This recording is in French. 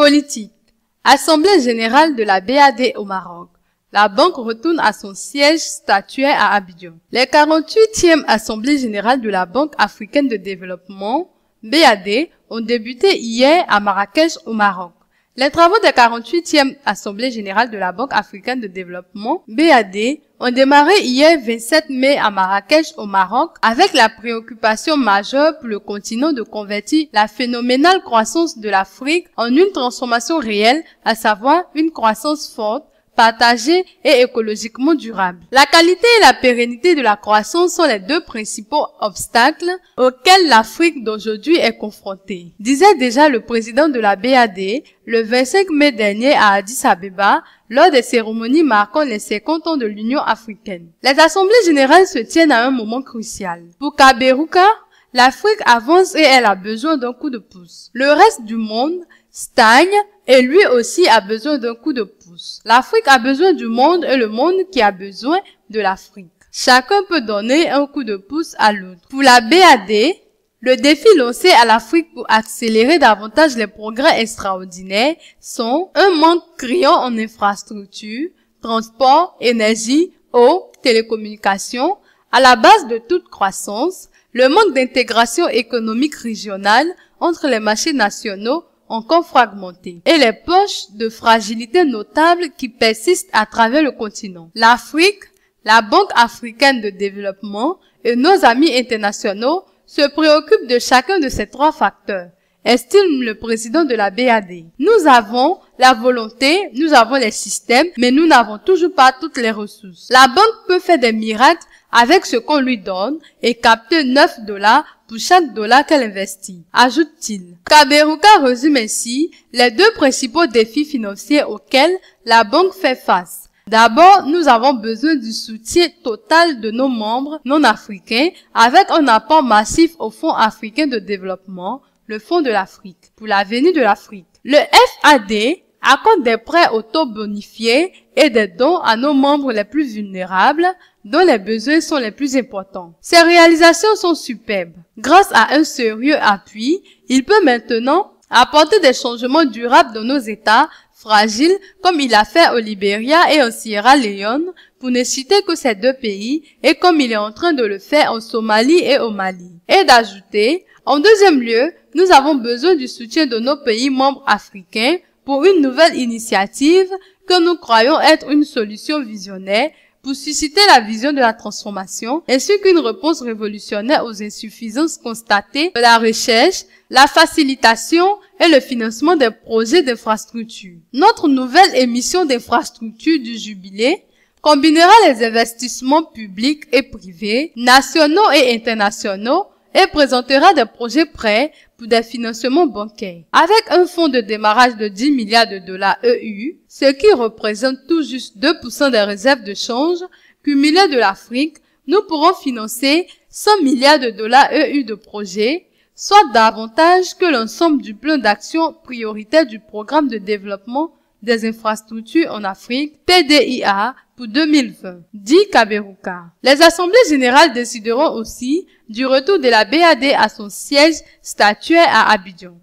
Politique. Assemblée générale de la BAD au Maroc. La banque retourne à son siège statuaire à Abidjan. Les 48e Assemblée générale de la Banque africaine de développement, BAD, ont débuté hier à Marrakech au Maroc. Les travaux des 48e Assemblée générale de la Banque africaine de développement, BAD, ont démarré hier 27 mai à Marrakech au Maroc avec la préoccupation majeure pour le continent de convertir la phénoménale croissance de l'Afrique en une transformation réelle, à savoir une croissance forte, partagée et écologiquement durable. La qualité et la pérennité de la croissance sont les deux principaux obstacles auxquels l'Afrique d'aujourd'hui est confrontée, disait déjà le président de la BAD le 25 mai dernier à Addis Abeba lors des cérémonies marquant les 50 ans de l'Union africaine. Les assemblées générales se tiennent à un moment crucial. Pour Kaberuka, l'Afrique avance et elle a besoin d'un coup de pouce. Le reste du monde stagne et lui aussi a besoin d'un coup de pouce. L'Afrique a besoin du monde et le monde qui a besoin de l'Afrique. Chacun peut donner un coup de pouce à l'autre. Pour la BAD, le défi lancé à l'Afrique pour accélérer davantage les progrès extraordinaires sont un manque criant en infrastructures, transport, énergie, eau, télécommunications, à la base de toute croissance, le manque d'intégration économique régionale entre les marchés nationaux encore fragmentés et les poches de fragilité notables qui persistent à travers le continent. L'Afrique, la Banque africaine de développement et nos amis internationaux se préoccupent de chacun de ces trois facteurs, estime le président de la BAD. Nous avons la volonté, nous avons les systèmes, mais nous n'avons toujours pas toutes les ressources. La banque peut faire des miracles avec ce qu'on lui donne et capter 9 $ pour chaque dollar qu'elle investit, ajoute-t-il. Kaberuka résume ainsi les deux principaux défis financiers auxquels la banque fait face. D'abord, nous avons besoin du soutien total de nos membres non africains avec un apport massif au Fonds africain de développement, le Fonds de l'Afrique, pour l'avenir de l'Afrique. Le FAD accorde des prêts au taux bonifiés et des dons à nos membres les plus vulnérables, dont les besoins sont les plus importants. Ces réalisations sont superbes. Grâce à un sérieux appui, il peut maintenant apporter des changements durables dans nos États fragiles, comme il a fait au Libéria et en Sierra Leone, pour ne citer que ces deux pays, et comme il est en train de le faire en Somalie et au Mali. Et d'ajouter, en deuxième lieu, nous avons besoin du soutien de nos pays membres africains pour une nouvelle initiative que nous croyons être une solution visionnaire pour susciter la vision de la transformation, ainsi qu'une réponse révolutionnaire aux insuffisances constatées de la recherche, la facilitation et le financement des projets d'infrastructure. Notre nouvelle émission d'infrastructure du Jubilé combinera les investissements publics et privés, nationaux et internationaux, et présentera des projets prêts pour des financements bancaires. Avec un fonds de démarrage de 10 milliards de dollars EU, ce qui représente tout juste 2% des réserves de change cumulées de l'Afrique, nous pourrons financer 100 milliards de dollars EU de projets, soit davantage que l'ensemble du plan d'action prioritaire du programme de développement des infrastructures en Afrique, PDIA, pour 2020, dit Kaberuka. Les assemblées générales décideront aussi du retour de la BAD à son siège statuaire à Abidjan.